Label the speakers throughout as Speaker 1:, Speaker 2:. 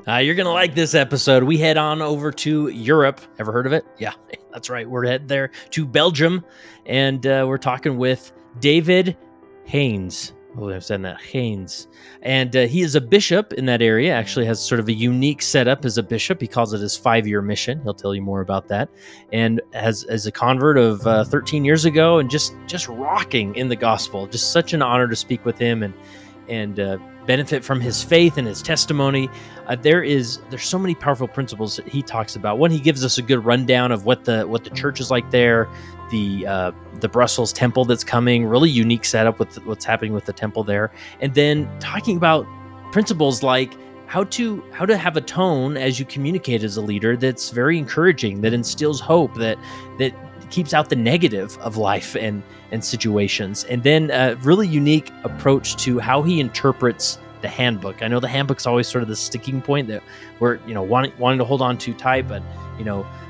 Speaker 1: You're going to like this episode. We head on over to Europe. Ever heard of it? Yeah, that's right. We're headed there to Belgium, and we're talking with David Haynes. Oh, I'm saying that. Haynes. And he is a bishop in that area, actually has sort of a unique setup as a bishop. He calls it his 5-year mission. He'll tell you more about that. And as a convert of 13 years ago and just rocking in the gospel. Just such an honor to speak with him and benefit from his faith and his testimony. There's so many powerful principles that he talks about. One, he gives us a good rundown of what the church is like there, the Brussels temple that's coming, really unique setup with what's happening with the temple there, and then talking about principles like how to have a tone as you communicate as a leader that's very encouraging, that instills hope, that keeps out the negative of life and situations, and then a really unique approach to how he interprets the handbook. I know the handbook's always sort of the sticking point that we're wanting to hold on to tight, but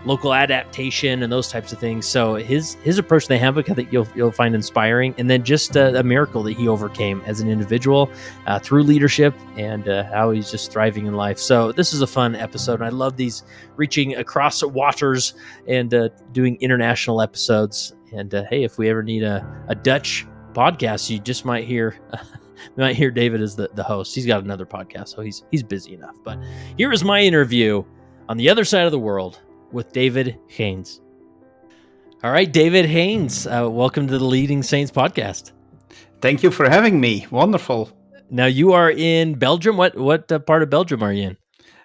Speaker 1: local adaptation and those types of things. So his approach to the handbook, I think you'll find inspiring, and then just a miracle that he overcame as an individual through leadership, and how he's just thriving in life. So this is a fun episode, and I love these reaching across waters and doing international episodes. And hey, if we ever need a Dutch podcast, you just might hear David as the host. He's got another podcast, so he's busy enough. But here is my interview on the other side of the world with David Haynes. All right, David Haynes, welcome to the Leading Saints podcast.
Speaker 2: Thank you for having me. Wonderful.
Speaker 1: Now you are in Belgium. What part of Belgium are you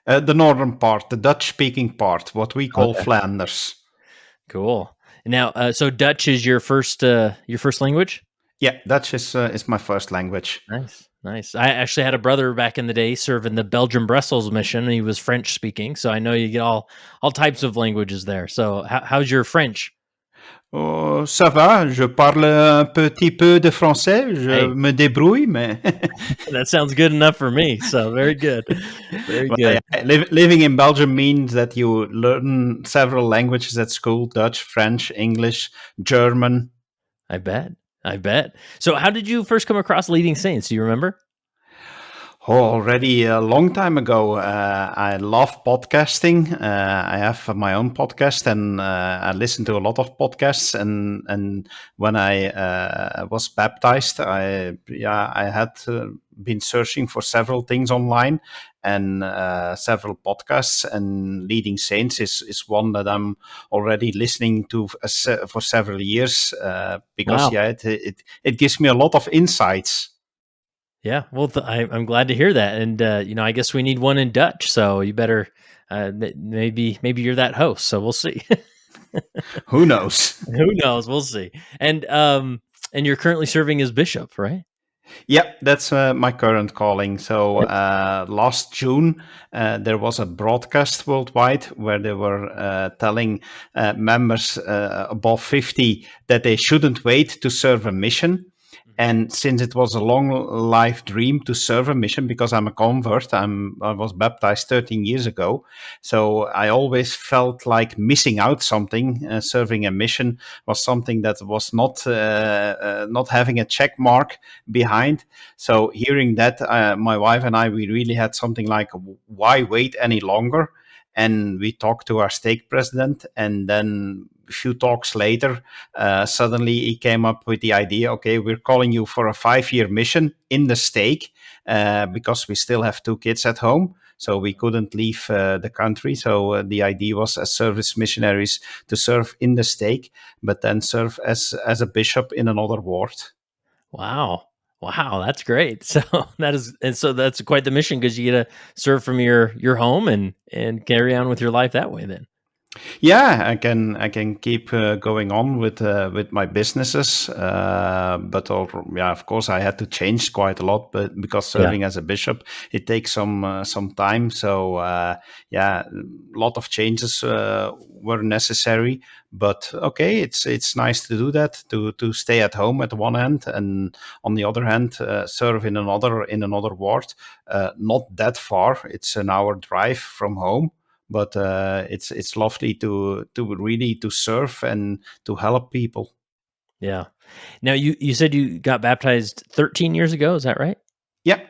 Speaker 2: in? The northern part, the Dutch-speaking part, what we call Flanders.
Speaker 1: Cool. Now, so Dutch is your first language?
Speaker 2: Yeah, Dutch is my first language.
Speaker 1: Nice. I actually had a brother back in the day serve in the Belgium Brussels mission, and he was French speaking. So I know you get all types of languages there. So how's your French?
Speaker 2: Oh, ça va. Je parle un petit peu de français. Je me débrouille, mais
Speaker 1: that sounds good enough for me. So very good, very good.
Speaker 2: Living in Belgium means that you learn several languages at school: Dutch, French, English, German.
Speaker 1: I bet. So how did you first come across Leading Saints? Do you remember?
Speaker 2: Oh, already a long time ago. I love podcasting. I have my own podcast, and I listen to a lot of podcasts. And when I was baptized, I had been searching for several things online and several podcasts. And Leading Saints is one that I'm already listening to for several years because it gives me a lot of insights.
Speaker 1: Yeah, well, I'm glad to hear that, and I guess we need one in Dutch, so you better maybe you're that host. So we'll see.
Speaker 2: Who knows?
Speaker 1: Who knows? We'll see. And you're currently serving as bishop, right?
Speaker 2: Yeah, that's my current calling. So last June, there was a broadcast worldwide where they were telling members above 50 that they shouldn't wait to serve a mission. And since it was a long life dream to serve a mission, because I'm a convert, I was baptized 13 years ago. So I always felt like missing out something. Serving a mission was something that was not having a check mark behind. So hearing that, my wife and I, we really had something like, why wait any longer? And we talked to our stake president, and then a few talks later, suddenly he came up with the idea, okay, we're calling you for a 5-year mission in the stake because we still have 2 kids at home. So we couldn't leave the country. So the idea was as service missionaries to serve in the stake, but then serve as a bishop in another ward.
Speaker 1: Wow, that's great. So that's quite the mission, because you get to serve from your home and carry on with your life that way then.
Speaker 2: Yeah, I can keep going on with my businesses, but of course I had to change quite a lot. But because serving as a bishop, it takes some time. So a lot of changes were necessary. But okay, it's nice to do that, to stay at home at one hand, and on the other hand, serve in another ward, not that far. It's an hour drive from home. But it's lovely to really to serve and to help people.
Speaker 1: Yeah. Now you said you got baptized 13 years ago. Is that right?
Speaker 2: Yeah,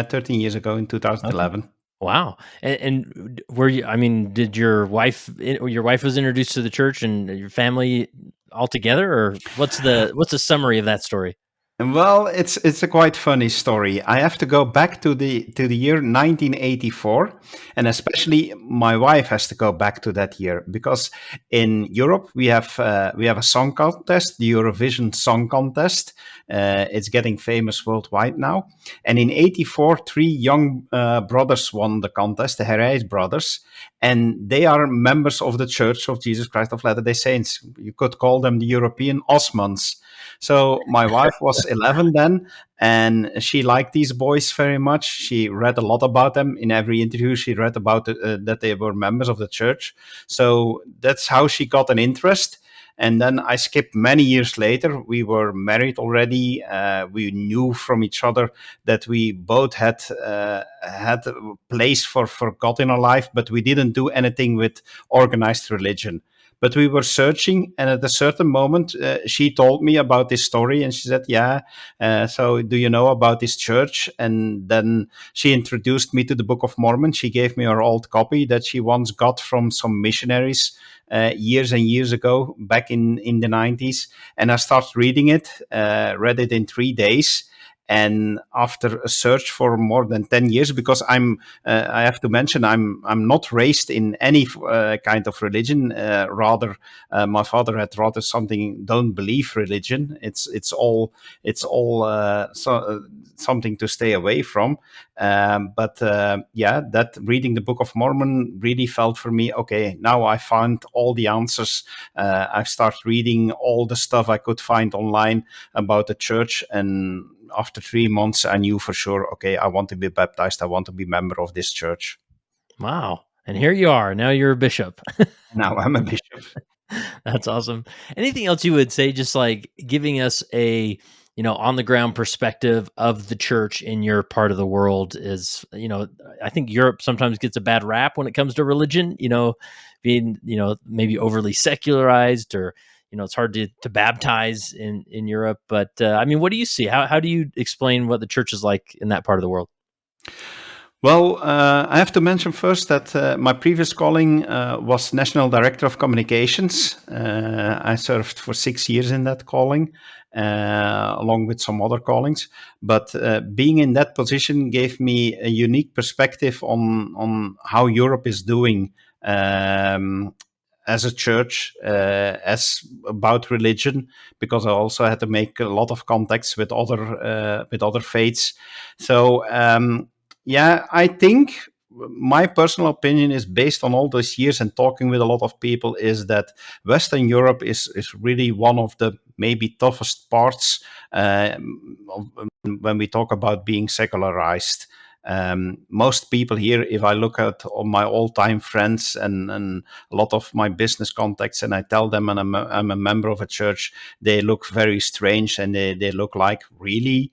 Speaker 2: 13 years ago in 2011.
Speaker 1: Wow. And were you? I mean, did your wife was introduced to the church and your family all together, or what's the summary of that story?
Speaker 2: Well, it's a quite funny story. I have to go back to the year 1984, and especially my wife has to go back to that year because in Europe we have a song contest, the Eurovision Song Contest. It's getting famous worldwide now, and in '84, three young brothers won the contest, the Herreys brothers, and they are members of the Church of Jesus Christ of Latter-day Saints. You could call them the European Osmans. So my wife was 11 then, and she liked these boys very much. She read a lot about them. In every interview, she read about that they were members of the church. So that's how she got an interest. And then I skipped many years later. We were married already. We knew from each other that we both had a place for God in our life, but we didn't do anything with organized religion. But we were searching, and at a certain moment, she told me about this story, and she said, "Yeah, so do you know about this church?" And then she introduced me to the Book of Mormon. She gave me her old copy that she once got from some missionaries years and years ago, back in the 90s. And I started reading it, read it in 3 days. And after a search for more than 10 years, because I have to mention, I'm not raised in any kind of religion. Rather, my father had rather something don't believe religion. It's all something to stay away from. But yeah, that reading the Book of Mormon really felt for me. Okay, now I found all the answers. I started reading all the stuff I could find online about the church, and after 3 months, I knew for sure, okay, I want to be baptized. I want to be a member of this church.
Speaker 1: Wow. And here you are. Now you're a bishop.
Speaker 2: Now I'm a bishop.
Speaker 1: That's awesome. Anything else you would say, just like giving us a, on the ground perspective of the church in your part of the world is, I think Europe sometimes gets a bad rap when it comes to religion, being, maybe overly secularized, or, it's hard to baptize in Europe. But I mean, what do you see? How do you explain what the church is like in that part of the world?
Speaker 2: Well, I have to mention first that my previous calling was National Director of Communications. I served for 6 years in that calling, along with some other callings. But being in that position gave me a unique perspective on how Europe is doing. As a church, as about religion, because I also had to make a lot of contacts with other faiths. So yeah, I think my personal opinion is based on all those years and talking with a lot of people is that Western Europe is really one of the maybe toughest parts when we talk about being secularized. Most people here, if I look at all my all-time friends and a lot of my business contacts, and I tell them and I'm a member of a church, they look very strange, and they look like, really,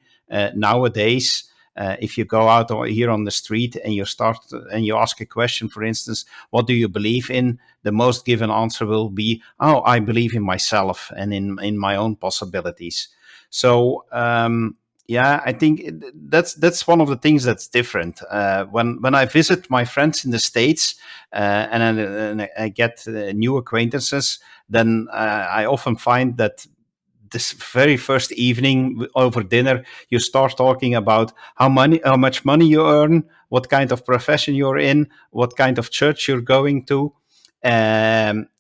Speaker 2: nowadays. If you go out here on the street and you ask a question, for instance, what do you believe in? The most given answer will be, oh, I believe in myself and in my own possibilities. So yeah, I think that's one of the things that's different. When I visit my friends in the States, and I get new acquaintances, then I often find that this very first evening over dinner, you start talking about how much money you earn, what kind of profession you're in, what kind of church you're going to.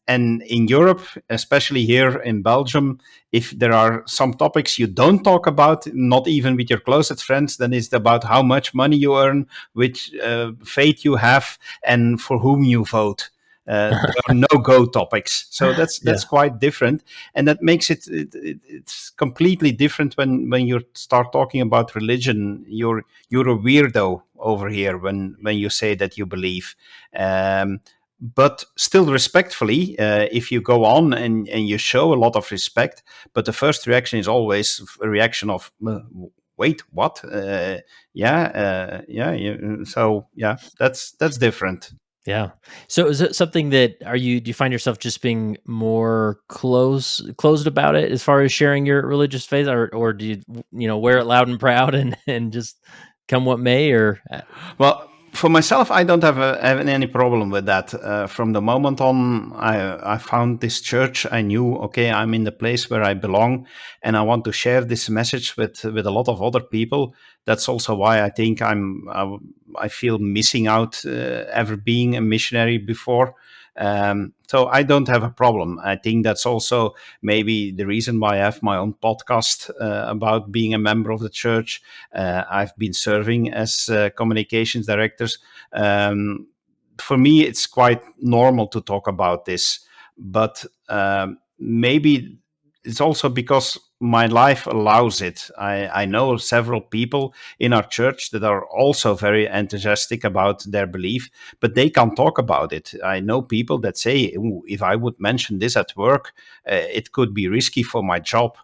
Speaker 2: And in Europe, especially here in Belgium, if there are some topics you don't talk about, not even with your closest friends, then it's about how much money you earn, which faith you have, and for whom you vote. There are no-go topics, so that's
Speaker 1: Yeah.
Speaker 2: quite different, and that makes it's completely different when you start talking about religion. You're a weirdo over here when you say that you believe. But still respectfully, if you go on and you show a lot of respect, but the first reaction is always a reaction of, wait, what? Yeah. So yeah, that's different.
Speaker 1: Yeah. So is it something that do you find yourself just being more closed about it as far as sharing your religious faith, or do you wear it loud and proud and just come what may, or
Speaker 2: Well, For myself, I don't have any problem with that. From the moment on, I found this church. I knew, okay, I'm in the place where I belong, and I want to share this message with a lot of other people. That's also why I think I feel missing out ever being a missionary before. So I don't have a problem. I think that's also maybe the reason why I have my own podcast about being a member of the church. I've been serving as communications directors. Um, for me, it's quite normal to talk about this, but maybe it's also because my life allows it. I know several people in our church that are also very enthusiastic about their belief, but they can't talk about it. I know people that say, "Ooh, if I would mention this at work, it could be risky for my job."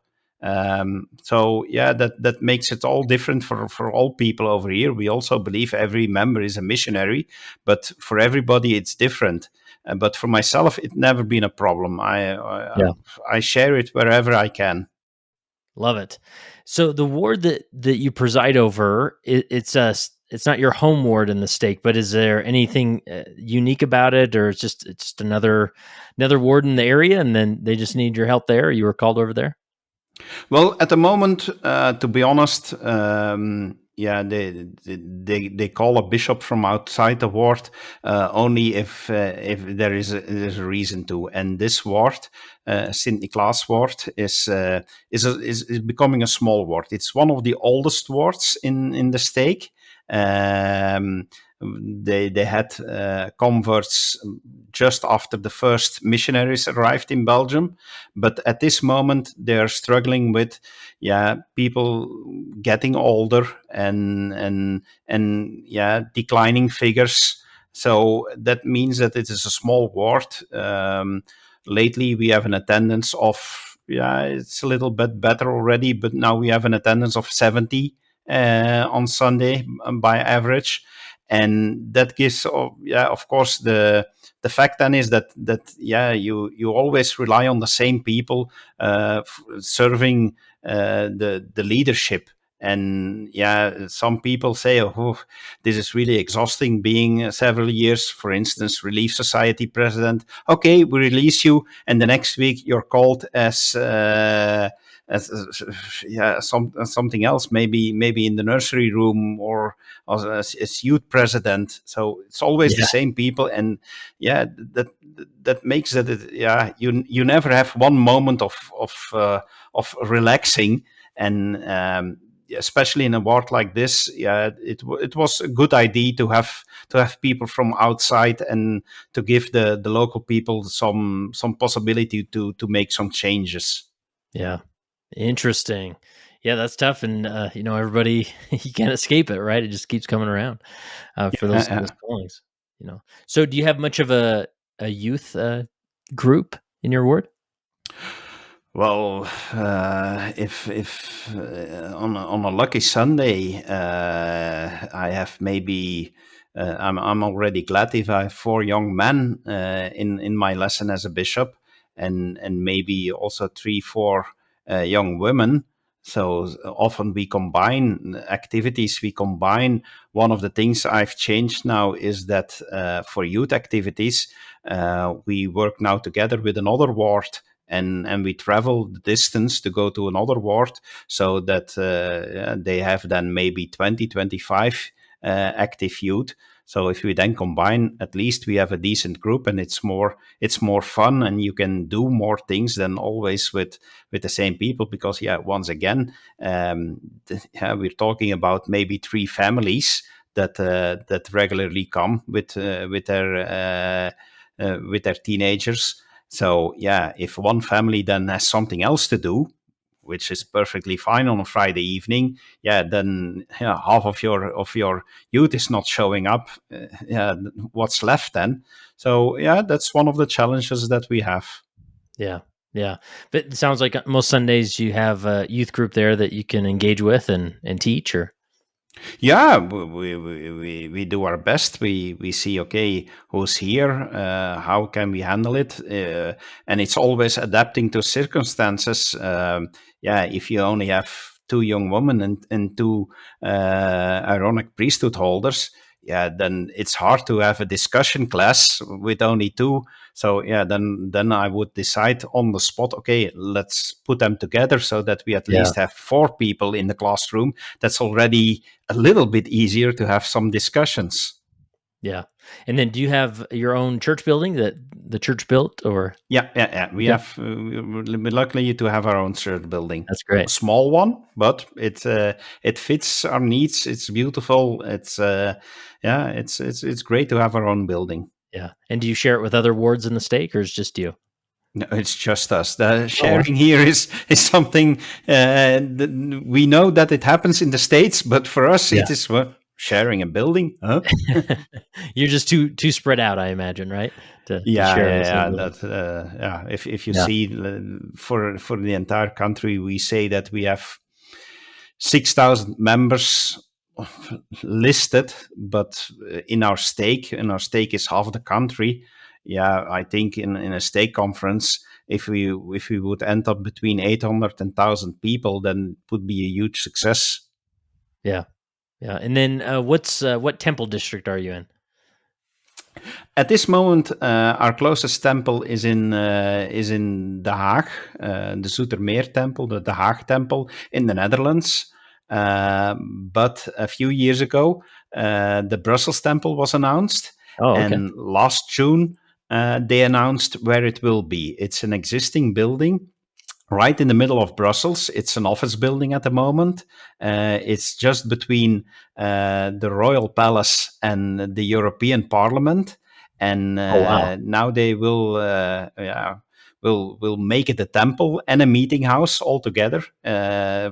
Speaker 2: So yeah, that makes it all different for all people over here. We also believe every member is a missionary, but for everybody it's different. But for myself, it never been a problem.
Speaker 1: Yeah.
Speaker 2: I share it wherever I can.
Speaker 1: Love it. So the ward that you preside over, it's not your home ward in the stake, but is there anything unique about it, or it's just another ward in the area, and then they just need your help there? You were called over there.
Speaker 2: Well, at the moment, to be honest, yeah, they call a bishop from outside the ward only if there's a reason to. And this ward, St. Nicholas ward, is becoming a small ward. It's one of the oldest wards in the stake. Um, they had converts just after the first missionaries arrived in Belgium, but at this moment they are struggling with people getting older and declining figures. So that means that it is a small ward. Lately we have an attendance of it's a little bit better already, but now we have an attendance of 70 on Sunday by average. And that gives, of course, the fact then is that you always rely on the same people serving the leadership. And some people say, oh, this is really exhausting being several years, for instance, Relief Society president. Okay, we release you, and the next week you're called as something else, maybe in the nursery room or as youth president. So it's always the
Speaker 1: Yeah,
Speaker 2: same people, and that makes it. You never have one moment of relaxing, and especially in a ward like this, it was a good idea to have people from outside and to give the local people some possibility to make some changes.
Speaker 1: yeah, interesting. Yeah, that's tough, and everybody you can't escape it, right? It just keeps coming around for those callings. So do you have much of a youth group in your ward?
Speaker 2: Well, if on a lucky Sunday, I have maybe I'm already glad if I have four young men in my lesson as a bishop, and maybe also three, four young women. So often we combine activities. We combine. One of the things I've changed now is that for youth activities, we work now together with another ward, and we travel the distance to go to another ward, so that they have then maybe 20, 25 active youth. So if we then combine, at least we have a decent group, and it's more fun, and you can do more things than always with the same people, because once again, we're talking about maybe three families that regularly come with their teenagers. So if one family then has something else to do, which is perfectly fine on a Friday evening, then half of your youth is not showing up. What's left then? So that's one of the challenges that we have.
Speaker 1: Yeah, yeah. But it sounds like most Sundays you have a youth group there that you can engage with and teach, or
Speaker 2: Yeah, we do our best. We see, okay, who's here, how can we handle it, and it's always adapting to circumstances. If you only have two young women and two ironic priesthood holders, then it's hard to have a discussion class with only two. So then I would decide on the spot, okay, let's put them together so that we at
Speaker 1: Yeah.
Speaker 2: least have 4 people in the classroom. That's already a little bit easier to have some discussions.
Speaker 1: Yeah. And then do you have your own church building that the church built, or?
Speaker 2: Yeah. We
Speaker 1: Okay.
Speaker 2: have we're luckily to have our own church building.
Speaker 1: That's great.
Speaker 2: A small one, but it fits our needs. It's beautiful. It's great to have our own building.
Speaker 1: Yeah. And do you share it with other wards in the stake, or is it just you?
Speaker 2: No, it's just us. The
Speaker 1: Oh, wow.
Speaker 2: sharing here is something we know that it happens in the States, but for us
Speaker 1: Yeah.
Speaker 2: it is sharing a building, huh?
Speaker 1: You're just too spread out, I imagine, right? To
Speaker 2: Yeah,
Speaker 1: share in
Speaker 2: yeah,
Speaker 1: the same
Speaker 2: yeah.
Speaker 1: building.
Speaker 2: If you
Speaker 1: Yeah.
Speaker 2: see for the entire country, we say that we have 6,000 members listed, but in our stake, is half the country. Yeah, I think in a stake conference, if we would end up between 800 and 1,000 people, then it would be a huge success.
Speaker 1: Yeah. Yeah. And then what temple district are you in?
Speaker 2: At this moment, our closest temple is in The Hague, the Zoetermeer Temple, the Hague Temple in the Netherlands. But a few years ago, the Brussels Temple was announced,
Speaker 1: Oh, okay.
Speaker 2: and last June they announced where it will be. It's an existing building right in the middle of Brussels. It's an office building at the moment. It's just between the Royal Palace and the European Parliament. And
Speaker 1: Oh, wow.
Speaker 2: now they will make it a temple and a meeting house altogether.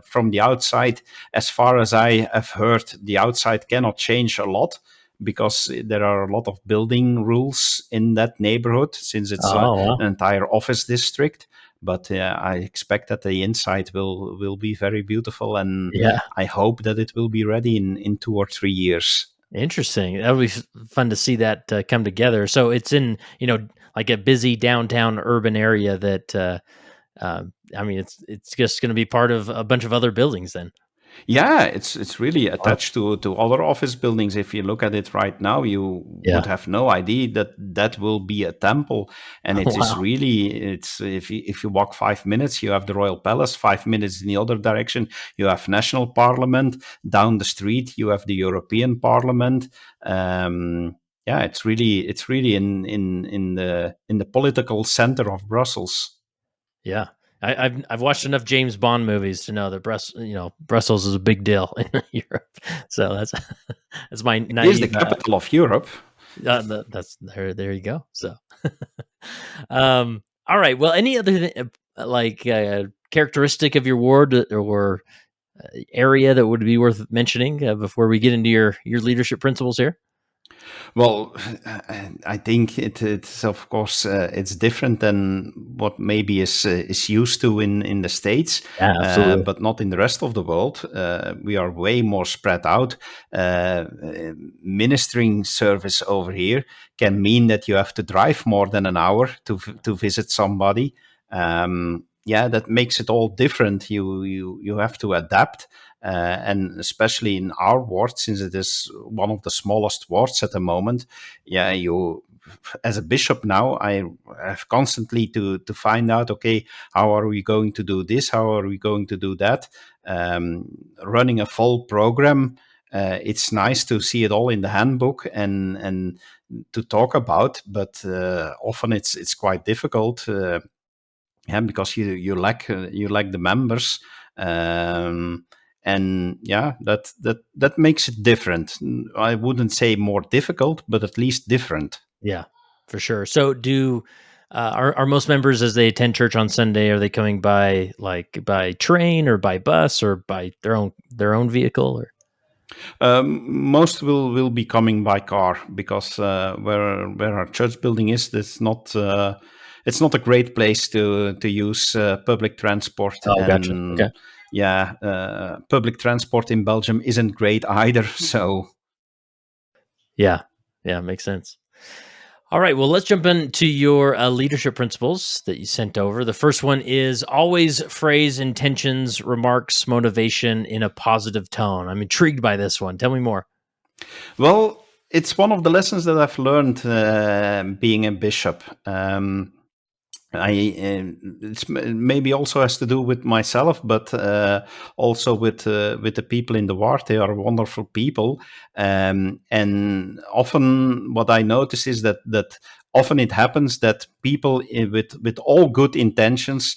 Speaker 2: From the outside, as far as I have heard, the outside cannot change a lot because there are a lot of building rules in that neighborhood since it's
Speaker 1: Oh, wow.
Speaker 2: an entire office district. But I expect that the inside will be very beautiful, and
Speaker 1: Yeah.
Speaker 2: I hope that it will be ready in 2 or 3 years.
Speaker 1: Interesting. That'll be fun to see that come together. So it's in, like a busy downtown urban area that, I mean, it's just going to be part of a bunch of other buildings then.
Speaker 2: Yeah, it's really
Speaker 1: Wow.
Speaker 2: attached to other office buildings. If you look at it right now, you would
Speaker 1: Yeah.
Speaker 2: have no idea that that will be a temple. And it is
Speaker 1: Wow.
Speaker 2: really, it's if you walk 5 minutes, you have the Royal Palace. 5 minutes in the other direction, you have National Parliament. Down the street, you have the European Parliament. Yeah, it's really in the political center of Brussels.
Speaker 1: Yeah. I've watched enough James Bond movies to know that Brussels is a big deal in Europe. So that's my
Speaker 2: It is the
Speaker 1: naive.
Speaker 2: capital of Europe.
Speaker 1: That's there. You go. So, all right. Well, any other characteristic of your ward or area that would be worth mentioning before we get into your leadership principles here?
Speaker 2: Well, I think it's of course it's different than what maybe is used to in the States,
Speaker 1: Yeah, absolutely.
Speaker 2: but not in the rest of the world. We are way more spread out. Ministering service over here can mean that you have to drive more than an hour to visit somebody. Yeah, that makes it all different. You have to adapt. And especially in our ward, since it is one of the smallest wards at the moment, yeah, you as a bishop now, I have constantly to find out, okay, how are we going to do this? How are we going to do that? Running a full program, it's nice to see it all in the handbook and to talk about, but often it's quite difficult. Yeah, because you lack the members, um, and yeah, that makes it different. I wouldn't say more difficult, but at least different.
Speaker 1: Yeah, for sure. So, are most members as they attend church on Sunday? Are they coming by train or by bus or by their own vehicle? Or
Speaker 2: Most will be coming by car because where our church building is, it's not a great place to use public transport,
Speaker 1: oh, gotcha. Okay.
Speaker 2: and yeah, public transport in Belgium isn't great either. So
Speaker 1: Yeah, yeah, makes sense. All right, well, let's jump into your leadership principles that you sent over. The first one is always phrase intentions, remarks, motivation in a positive tone. I'm intrigued by this one. Tell me more.
Speaker 2: well. it's one of the lessons that I've learned being a bishop. It's maybe also has to do with myself, but also with the people in the ward. They are wonderful people, and often what I notice is that often it happens that people with all good intentions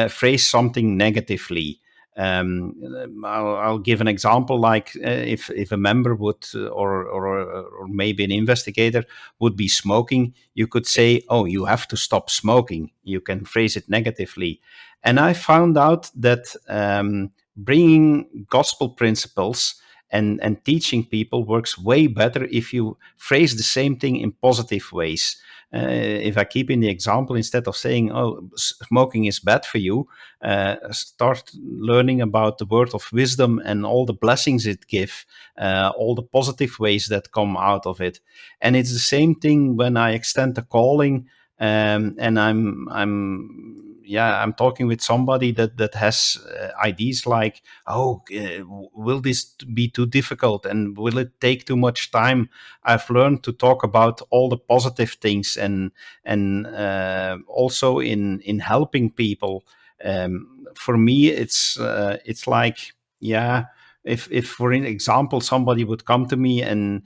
Speaker 2: phrase something negatively. I'll give an example, like if a member would or maybe an investigator would be smoking, you could say, "Oh, you have to stop smoking." You can phrase it negatively, and I found out that bringing gospel principles and teaching people works way better if you phrase the same thing in positive ways. If I keep in the example, instead of saying, "Oh, smoking is bad for you," start learning about the word of wisdom and all the blessings it gives, all the positive ways that come out of it. And it's the same thing when I extend the calling, and I'm talking with somebody that has ideas like, "Oh, will this be too difficult, and will it take too much time?" I've learned to talk about all the positive things, and also in helping people. For me, it's like, yeah, if for an example somebody would come to me and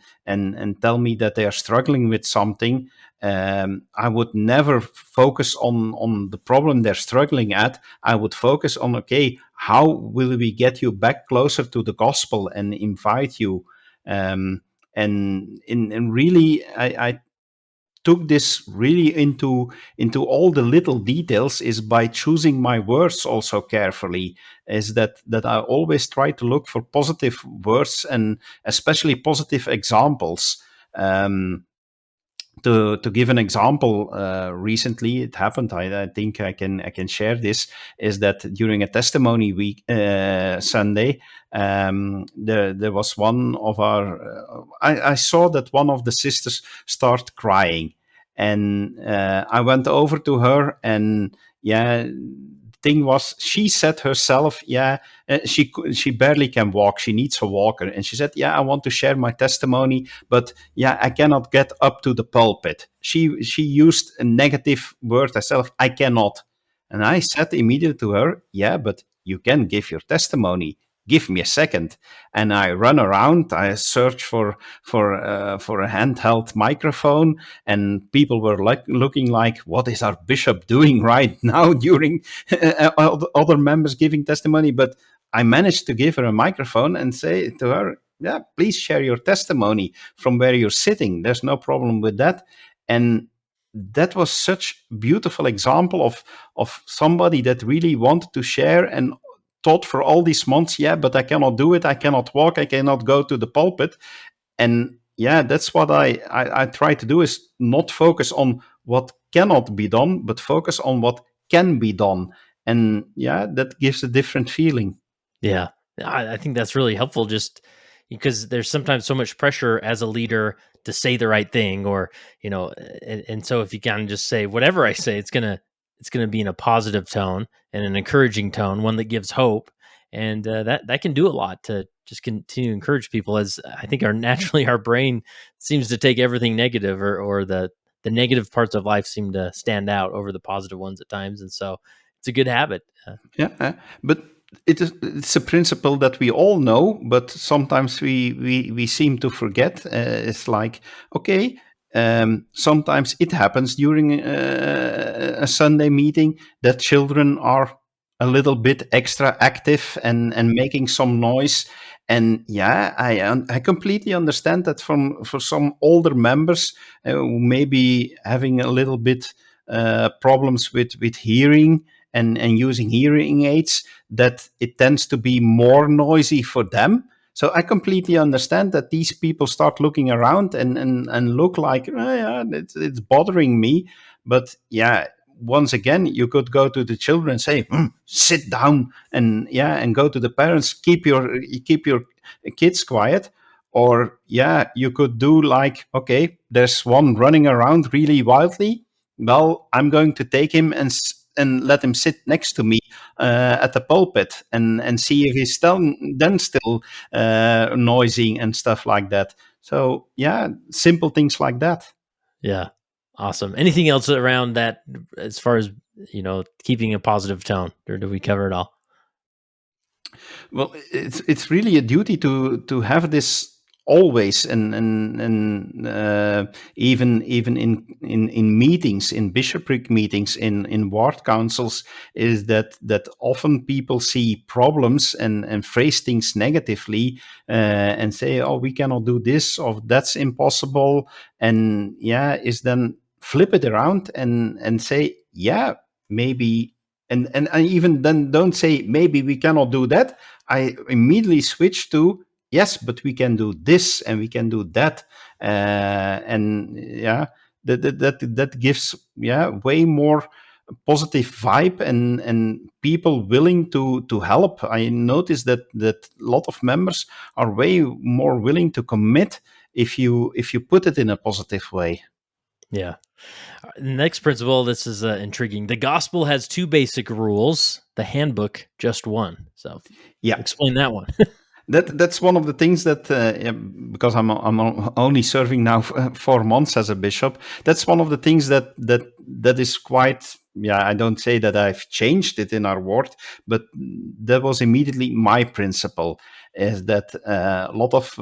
Speaker 2: tell me that they are struggling with something, I would never focus on the problem they're struggling at. I would focus on, okay, how will we get you back closer to the gospel and invite you? And really, I took this really into all the little details, is by choosing my words also carefully, is that I always try to look for positive words and especially positive examples. To give an example, recently it happened. I think I can share this. Is that during a testimony week Sunday, there was one of our. I saw that one of the sisters start crying, and I went over to her, and yeah. Thing was, she said herself, yeah, she barely can walk. She needs a walker, and she said, "Yeah, I want to share my testimony, but yeah, I cannot get up to the pulpit." She used a negative word herself. "I cannot." And I said immediately to her, "Yeah, but you can give your testimony. Give me a second." And I run around. I search for a handheld microphone, and people were like looking like, "What is our bishop doing right now?" During other members giving testimony, but I managed to give her a microphone and say to her, "Yeah, please share your testimony from where you're sitting. There's no problem with that." And that was such beautiful example of somebody that really wanted to share and thought for all these months, "Yeah, but I cannot do it. I cannot walk. I cannot go to the pulpit." And yeah, that's what I try to do, is not focus on what cannot be done, but focus on what can be done. And yeah, that gives a different feeling.
Speaker 1: Yeah. I think that's really helpful, just because there's sometimes so much pressure as a leader to say the right thing, or, and so if you kind of just say, whatever I say, it's gonna be in a positive tone and an encouraging tone, one that gives hope. And that can do a lot to just continue to encourage people, as I think our naturally our brain seems to take everything negative, or the negative parts of life seem to stand out over the positive ones at times. And so it's a good habit.
Speaker 2: Yeah, but it's a principle that we all know, but sometimes we seem to forget. It's like, okay, sometimes it happens during a Sunday meeting that children are a little bit extra active and making some noise. And yeah, I completely understand that from for some older members who may be having a little bit problems with hearing and using hearing aids, that it tends to be more noisy for them. So I completely understand that these people start looking around and look like, "Oh, yeah, it's bothering me." But yeah, once again, you could go to the children and say, "Sit down," and yeah, and go to the parents, keep your kids quiet. Or yeah, you could do like, "Okay, there's one running around really wildly. Well, I'm going to take him and let him sit next to me at the pulpit and see if he's still noisy and stuff like that." So yeah, simple things like that.
Speaker 1: Yeah. Awesome. Anything else around that as far as, keeping a positive tone, or do we cover it all?
Speaker 2: Well, it's really a duty to have this always, and even in meetings, in bishopric meetings, in ward councils, is that often people see problems and phrase things negatively, and say, oh, we cannot do this, or that's impossible, and yeah, is then flip it around and say, yeah, maybe. And I even then don't say maybe we cannot do that. I immediately switch to yes, but we can do this and we can do that, and yeah, that gives way more positive vibe and people willing to help. I notice that a lot of members are way more willing to commit if you put it in a positive way.
Speaker 1: Yeah. Next principle, this is intriguing. The gospel has two basic rules, the handbook, just one. So
Speaker 2: Yeah.
Speaker 1: explain that one.
Speaker 2: That's one of the things that yeah, because I'm only serving now 4 months as a bishop. That's one of the things that is quite, yeah. I don't say that I've changed it in our ward, but that was immediately my principle. Is that a lot of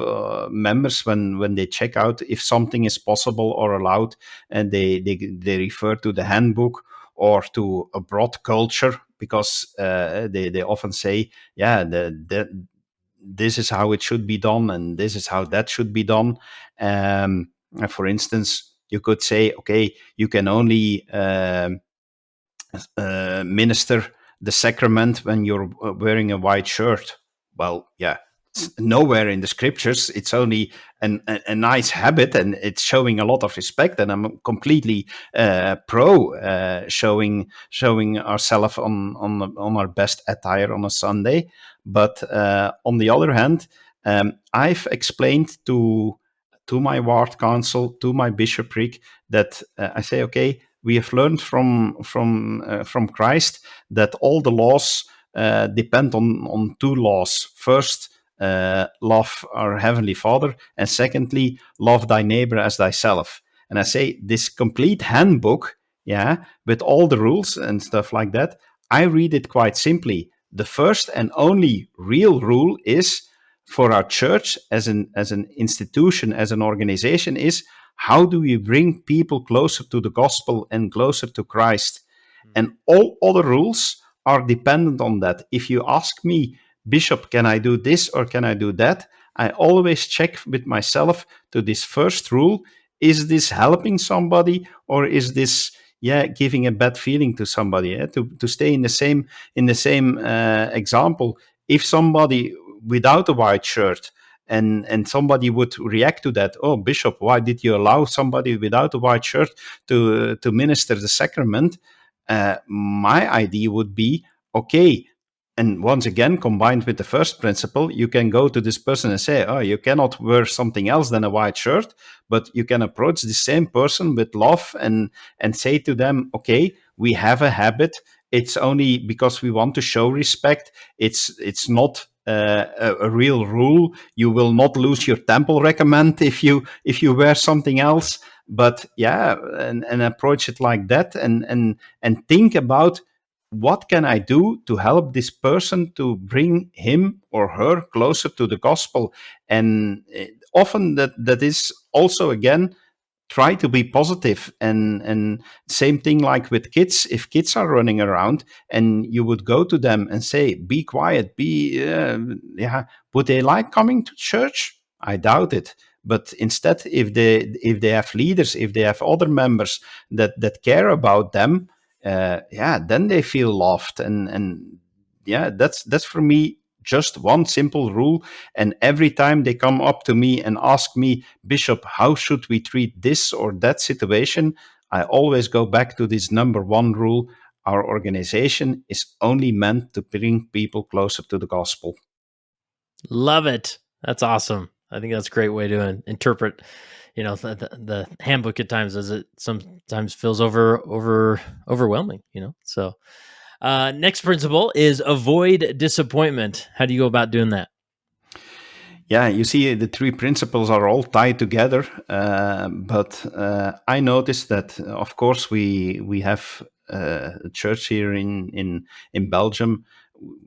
Speaker 2: members, when they check out if something is possible or allowed, and they refer to the handbook or to a broad culture, because they often say, yeah, the this is how it should be done and this is how that should be done. For instance, you could say, okay, you can only minister the sacrament when you're wearing a white shirt. Well, yeah, it's nowhere in the scriptures. It's only a nice habit, and it's showing a lot of respect. And I'm completely pro showing ourselves on our best attire on a Sunday. But on the other hand, I've explained to my ward council, to my bishopric, that I say, okay, we have learned from Christ that all the laws depend on two laws. First, love our heavenly Father, and secondly, love thy neighbor as thyself. And I say this complete handbook, yeah, with all the rules and stuff like that, I read it quite simply. The first and only real rule is for our church as an institution, as an organization, is how do we bring people closer to the gospel and closer to Christ? And all other rules are dependent on that. If you ask me, Bishop, can I do this or can I do that? I always check with myself to this first rule. Is this helping somebody, or is this, yeah, giving a bad feeling to somebody? Yeah? To stay in the same example, if somebody without a white shirt and somebody would react to that, oh, Bishop, why did you allow somebody without a white shirt to minister the sacrament? My idea would be, okay, and once again, combined with the first principle, you can go to this person and say, oh, you cannot wear something else than a white shirt, but you can approach the same person with love and say to them, okay, we have a habit. It's only because we want to show respect. It's not a real rule. You will not lose your temple recommend if you wear something else. But yeah, and approach it like that, and think about, what can I do to help this person to bring him or her closer to the gospel? And often that is also, again, try to be positive. And same thing like with kids. If kids are running around and you would go to them and say, be quiet, yeah, would they like coming to church? I doubt it. But instead, if they have leaders, if they have other members that care about them, yeah, then they feel loved. And yeah, that's for me just one simple rule. And every time they come up to me and ask me, Bishop, how should we treat this or that situation? I always go back to this number one rule. Our organization is only meant to bring people closer to the gospel.
Speaker 1: Love it. That's awesome. I think that's a great way to interpret, the handbook at times, as it sometimes feels overwhelming, So, next principle is avoid disappointment. How do you go about doing that?
Speaker 2: Yeah, you see, the three principles are all tied together. But I noticed that, of course, we have a church here in Belgium.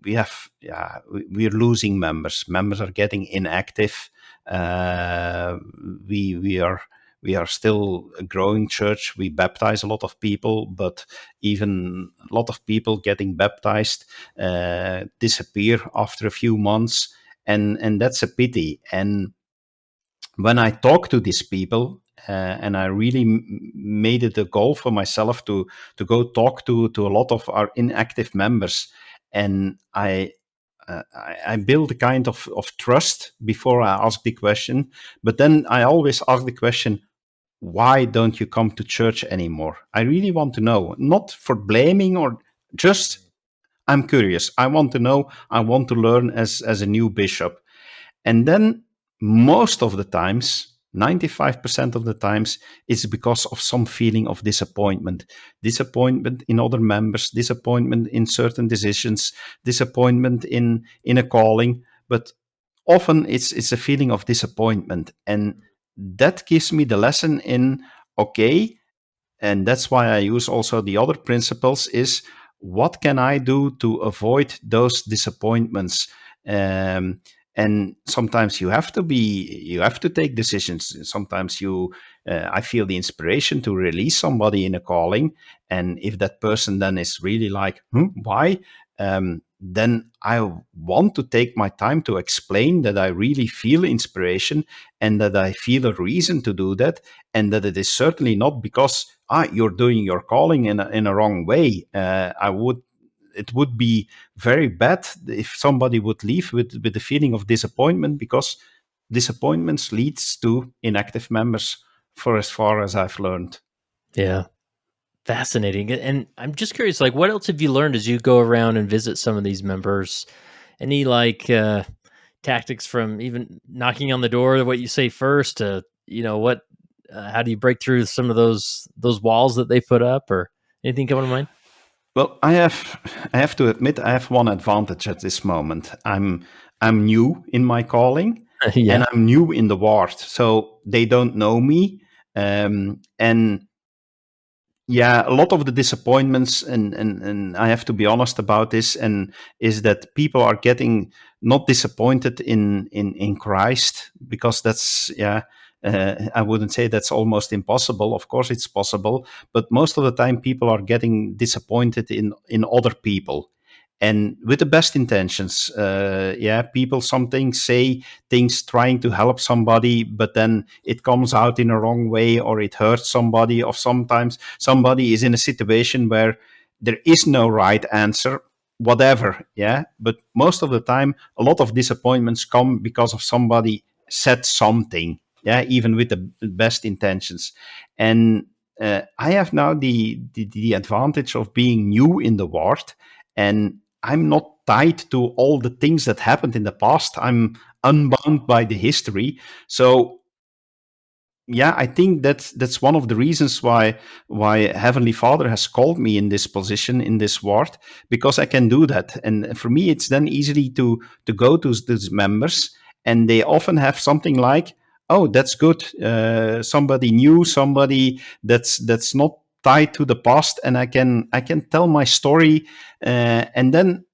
Speaker 2: We have, yeah, we're losing members. Members are getting inactive. Uh, we are we are still a growing church. We baptize a lot of people, but even a lot of people getting baptized disappear after a few months, and that's a pity. And when I talk to these people, and I really made it a goal for myself to go talk to a lot of our inactive members, and I build a kind of trust before I ask the question. But then I always ask the question, why don't you come to church anymore? I really want to know, not for blaming, or just, I'm curious. I want to know. I want to learn as a new bishop. And then most of the times, 95% of the times, it's because of some feeling of disappointment. Disappointment in other members, disappointment in certain decisions, disappointment in a calling. But often it's a feeling of disappointment. And that gives me the lesson in, okay, and that's why I use also the other principles, is what can I do to avoid those disappointments. um, and sometimes you have to take decisions. Sometimes I feel the inspiration to release somebody in a calling, and if that person then is really like, why, then I want to take my time to explain that I really feel inspiration, and that I feel a reason to do that, and that it is certainly not because you're doing your calling in a wrong way. It would be very bad if somebody would leave with a feeling of disappointment, because disappointments leads to inactive members, for as far as I've learned.
Speaker 1: Yeah. Fascinating. And I'm just curious, like, what else have you learned as you go around and visit some of these members? Any like tactics, from even knocking on the door, what you say first, to what how do you break through some of those walls that they put up, or anything coming to mind?
Speaker 2: Well, I have to admit, I have one advantage at this moment. I'm new in my calling, and
Speaker 1: Yeah.
Speaker 2: I'm new in the ward, so they don't know me. And yeah, a lot of the disappointments, and I have to be honest about this, and is that people are getting not disappointed in Christ, because that's, yeah, I wouldn't say that's almost impossible. Of course it's possible, but most of the time people are getting disappointed in other people, and with the best intentions. Yeah, people sometimes say things trying to help somebody, but then it comes out in a wrong way, or it hurts somebody, or sometimes somebody is in a situation where there is no right answer, whatever. Yeah, but most of the time a lot of disappointments come because of somebody said something, yeah, even with the best intentions. And I have now the advantage of being new in the ward, and I'm not tied to all the things that happened in the past. I'm unbound by the history. So yeah, I think that's one of the reasons why Heavenly Father has called me in this position, in this ward, because I can do that. And for me, it's then easily to go to these members, and they often have something like, "Oh, that's good. Somebody new, somebody that's not tied to the past, and I can tell my story." And then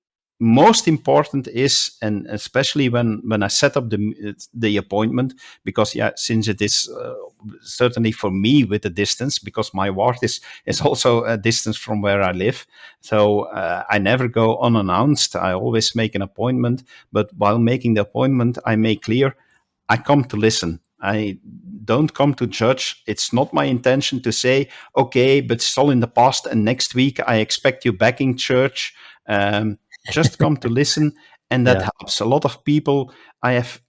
Speaker 2: most important is, and especially when I set up the appointment, because yeah, since it is certainly for me with a distance, because my ward is also a distance from where I live. So I never go unannounced. I always make an appointment, but while making the appointment, I make clear I come to listen. I don't come to judge. It's not my intention to say, okay, but it's all in the past, and next week I expect you back in church. Um, just come to listen, and that
Speaker 1: Yeah.
Speaker 2: helps. A lot of people, I've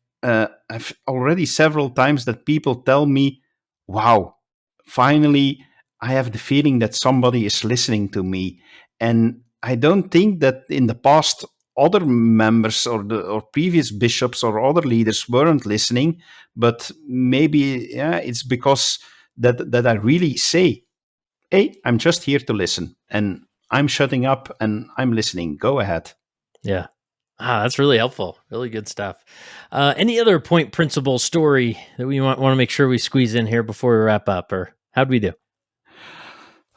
Speaker 2: already several times that people tell me, wow, finally, I have the feeling that somebody is listening to me. And I don't think that in the past other members or previous bishops or other leaders weren't listening, but maybe, yeah, it's because that I really say, hey, I'm just here to listen, and I'm shutting up and I'm listening. Go ahead.
Speaker 1: Yeah. That's really helpful. Really good stuff. Any other point principle story that we want to make sure we squeeze in here before we wrap up, or how'd we do?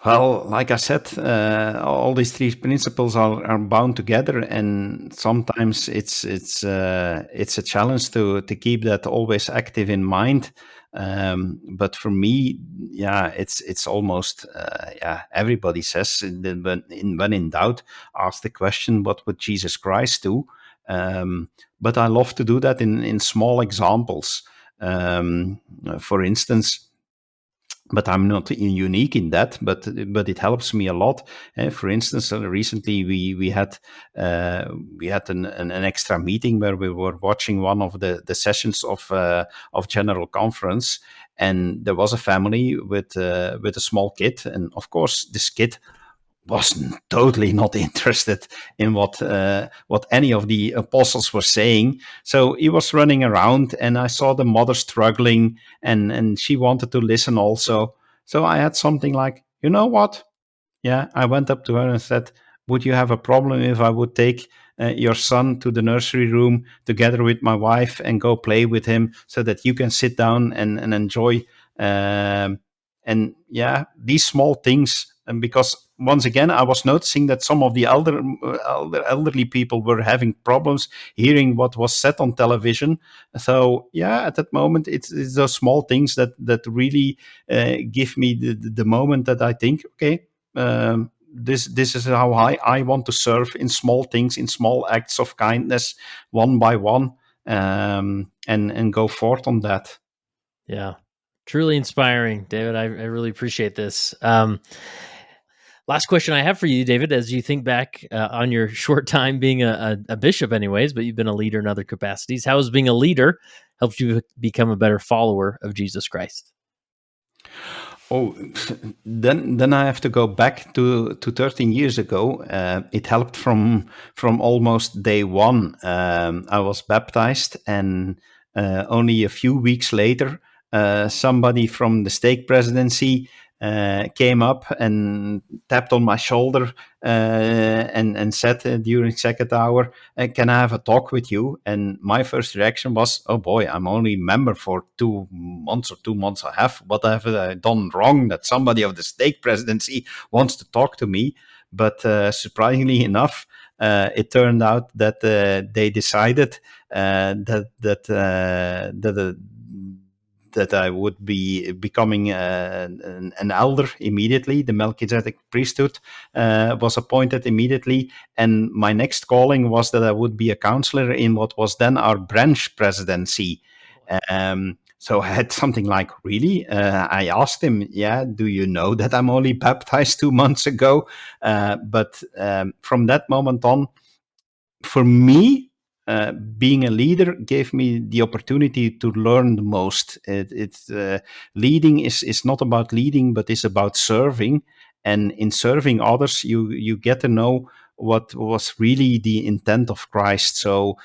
Speaker 2: Well, like I said, all these three principles are bound together, and sometimes it's a challenge to keep that always active in mind. But for me, yeah, it's almost yeah. Everybody says that when in doubt, ask the question, what would Jesus Christ do? But I love to do that in small examples. For instance, but I'm not unique in that. But it helps me a lot. For instance, recently we had an extra meeting where we were watching one of the sessions of general conference, and there was a family with a small kid, and of course this kid was totally not interested in what any of the apostles were saying. So he was running around, and I saw the mother struggling, and she wanted to listen also. So I had something like, you know what? Yeah, I went up to her and said, "Would you have a problem if I would take your son to the nursery room together with my wife and go play with him so that you can sit down and enjoy?" Um, and yeah, these small things. And because once again, I was noticing that some of the elderly people were having problems hearing what was said on television. So yeah, at that moment, it's those small things that really give me the moment that I think, okay, this is how I want to serve, in small things, in small acts of kindness, one by one, and go forth on that.
Speaker 1: Yeah, truly inspiring, David. I really appreciate this. Last question I have for you, David, as you think back on your short time being a bishop, anyways, but you've been a leader in other capacities. How has being a leader helped you become a better follower of Jesus Christ?
Speaker 2: Oh, then I have to go back to 13 years ago. It helped from almost day one. I was baptized, and only a few weeks later, somebody from the stake presidency came up and tapped on my shoulder and said during second hour, "Can I have a talk with you?" And my first reaction was, "Oh boy, I'm only member for 2 months or 2 months a half. What have I done wrong that somebody of the stake presidency wants to talk to me?" But surprisingly enough, it turned out that they decided that I would be becoming an elder immediately. The Melchizedek priesthood was appointed immediately, and my next calling was that I would be a counselor in what was then our branch presidency. So I had something like, really? I asked him, "Yeah, do you know that I'm only baptized 2 months ago?" But from that moment on, for me, being a leader gave me the opportunity to learn the most. Leading is not about leading, but is about serving. And in serving others, you get to know what was really the intent of Christ. So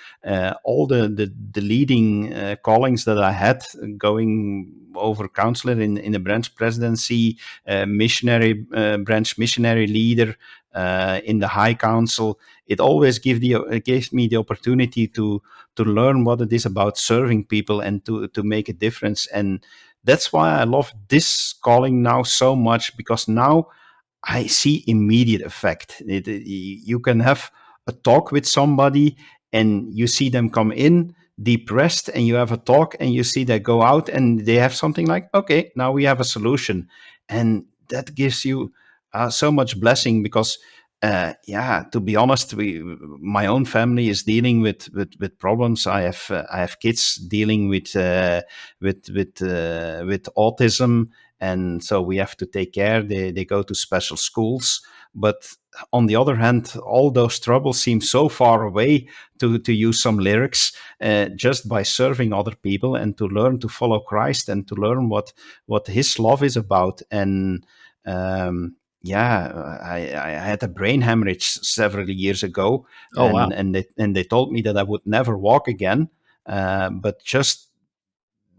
Speaker 2: all the leading callings that I had, going over counselor in the branch presidency, missionary branch missionary leader in the high council, it always gave me the opportunity to learn what it is about serving people and to make a difference. And that's why I love this calling now so much, because now I see immediate effect. You can have a talk with somebody, and you see them come in depressed, and you have a talk, and you see they go out and they have something like, okay, now we have a solution. And that gives you so much blessing, because yeah, to be honest, my own family is dealing with problems. I have kids dealing with autism, and so we have to take care. They go to special schools, but on the other hand, all those troubles seem so far away, to use some lyrics, just by serving other people and to learn to follow Christ and to learn what His love is about. And yeah, I had a brain hemorrhage several years ago,
Speaker 1: Oh, wow.
Speaker 2: and they told me that I would never walk again. But just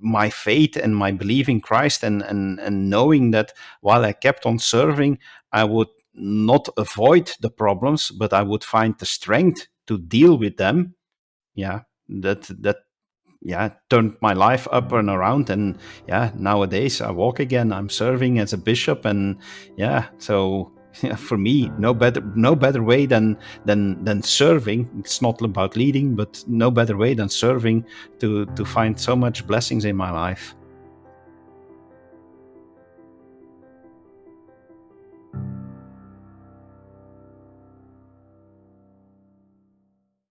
Speaker 2: my faith and my belief in Christ, and knowing that while I kept on serving, I would not avoid the problems, but I would find the strength to deal with them, that turned my life up and around. And nowadays I walk again, I'm serving as a bishop. And so for me, no better way than serving. It's not about leading, but no better way than serving to find so much blessings in my life.